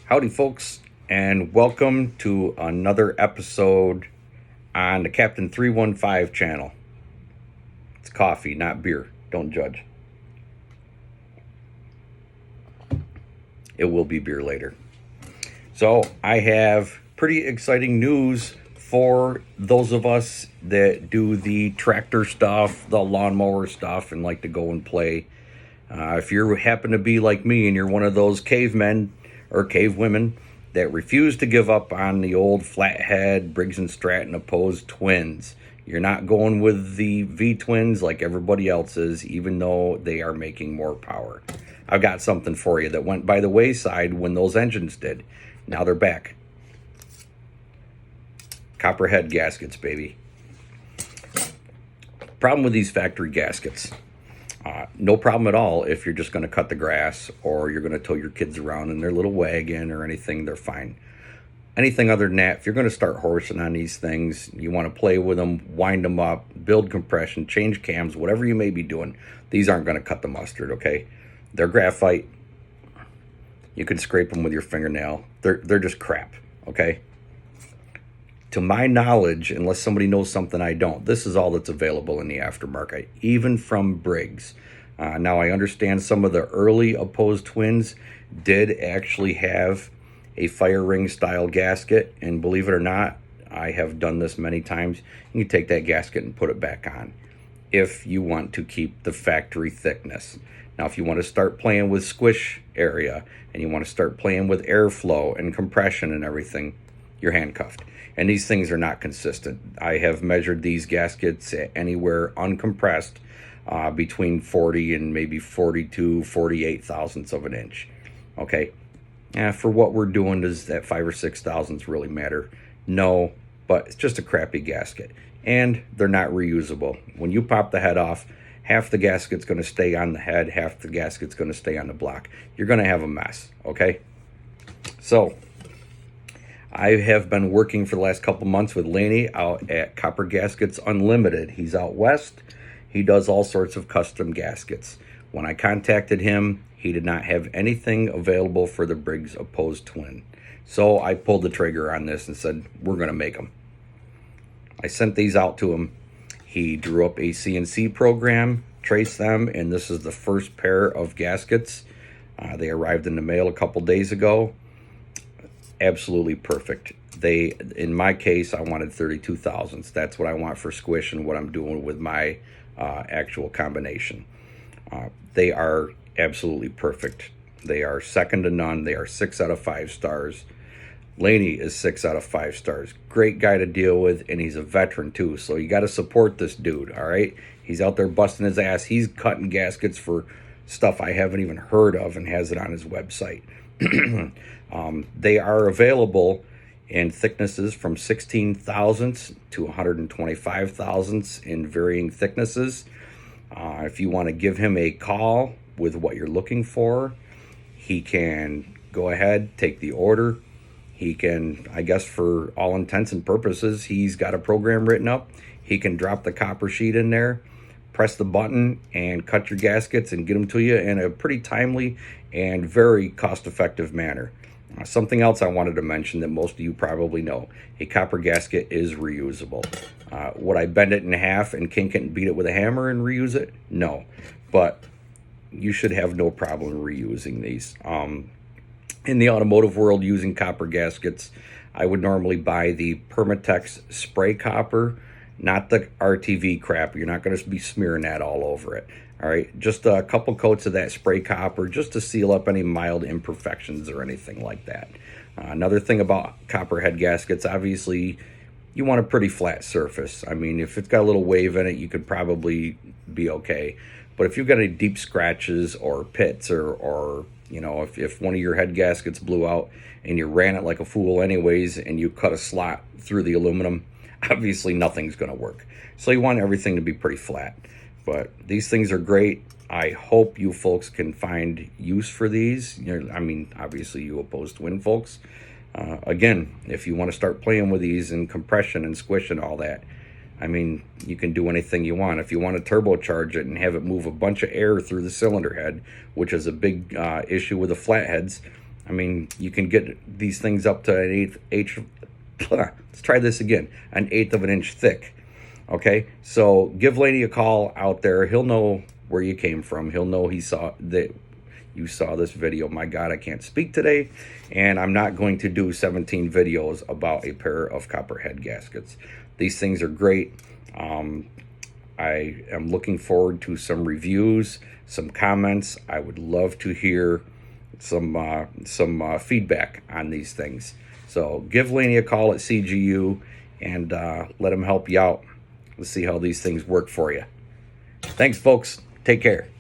Howdy, folks, and welcome to another episode on the Captain 315 channel. It's coffee, not beer. Don't judge. It will be beer later. So, I have pretty exciting news for those of us that do the tractor stuff, the lawnmower stuff, and like to go and play. If you happen to be like me and you're one of those cavemen or cavewomen that refuse to give up on the old flathead Briggs and Stratton opposed twins, you're not going with the V twins like everybody else is, even though they are making more power. I've got something for you that went by the wayside when those engines did. Now they're back. Copper head gaskets, baby. Problem with these factory gaskets. No problem at all if you're just going to cut the grass or you're going to tow your kids around in their little wagon or anything, they're fine. Anything other than that, if you're going to start horsing on these things, you want to play with them, wind them up, build compression, change cams, whatever you may be doing, these aren't going to cut the mustard, okay? They're graphite. You can scrape them with your fingernail. They're just crap, okay? To my knowledge, unless somebody knows something I don't, this is all that's available in the aftermarket, even from Briggs. Now, I understand some of the early opposed twins did actually have a fire ring style gasket, and believe it or not, I have done this many times. You can take that gasket and put it back on if you want to keep the factory thickness. Now, if you want to start playing with squish area and you want to start playing with airflow and compression and everything, you're handcuffed. And these things are not consistent. I have measured these gaskets at anywhere uncompressed between 40 and maybe 42, 48 thousandths of an inch. Okay. For what we're doing, does that 5 or 6 thousandths really matter? No, but it's just a crappy gasket. And they're not reusable. When you pop the head off, half the gasket's going to stay on the head, half the gasket's going to stay on the block. You're going to have a mess, okay? So, I have been working for the last couple months with Laney out at Copper Gaskets Unlimited. He's out west. He does all sorts of custom gaskets. When I contacted him, he did not have anything available for the Briggs opposed twin. So I pulled the trigger on this and said, we're going to make them. I sent these out to him. He drew up a CNC program, traced them, and this is the first pair of gaskets. They arrived in the mail a couple days ago. Absolutely perfect. In my case, I wanted 32 thousandths. That's what I want for squish and what I'm doing with my actual combination. They are absolutely perfect. They are second to none. They are 6 out of 5 stars. Laney is 6 out of 5 stars. Great guy to deal with, and he's a veteran too. So you got to support this dude, all right? He's out there busting his ass. He's cutting gaskets for stuff I haven't even heard of and has it on his website. They are available in thicknesses from 16 thousandths to 125 thousandths in varying thicknesses. If you want to give him a call with what you're looking for, he can go ahead, take the order. He can, I guess for all intents and purposes, he's got a program written up. He can drop the copper sheet in there, press the button, and cut your gaskets and get them to you in a pretty timely and very cost-effective manner. Something else I wanted to mention that most of you probably know. A copper gasket is reusable. Would I bend it in half and kink it and beat it with a hammer and reuse it? No. But you should have no problem reusing these. In the automotive world, using copper gaskets, I would normally buy the Permatex spray copper, not the RTV crap. You're not going to be smearing that all over it. All right, just a couple coats of that spray copper just to seal up any mild imperfections or anything like that. Another thing about copper head gaskets, obviously, you want a pretty flat surface. I mean, if it's got a little wave in it, you could probably be okay. But if you've got any deep scratches or pits or you know, if one of your head gaskets blew out and you ran it like a fool anyways and you cut a slot through the aluminum, obviously nothing's going to work. So you want everything to be pretty flat. But these things are great. I hope you folks can find use for these. I mean, obviously you opposed twin folks. Again, if you want to start playing with these and compression and squish and all that, I mean, you can do anything you want. If you want to turbocharge it and have it move a bunch of air through the cylinder head, which is a big issue with the flatheads, I mean, you can get these things up to an eighth. Let's try this again. An eighth of an inch thick. Okay, so give Laney a call out there. He'll know where you came from. He'll know he saw that you saw this video. My God, I can't speak today, and I'm not going to do 17 videos about a pair of copper head gaskets. These things are great. I am looking forward to some reviews, some comments. I would love to hear some feedback on these things. So give Laney a call at CGU and let him help you out. Let's see how these things work for you. Thanks, folks. Take care.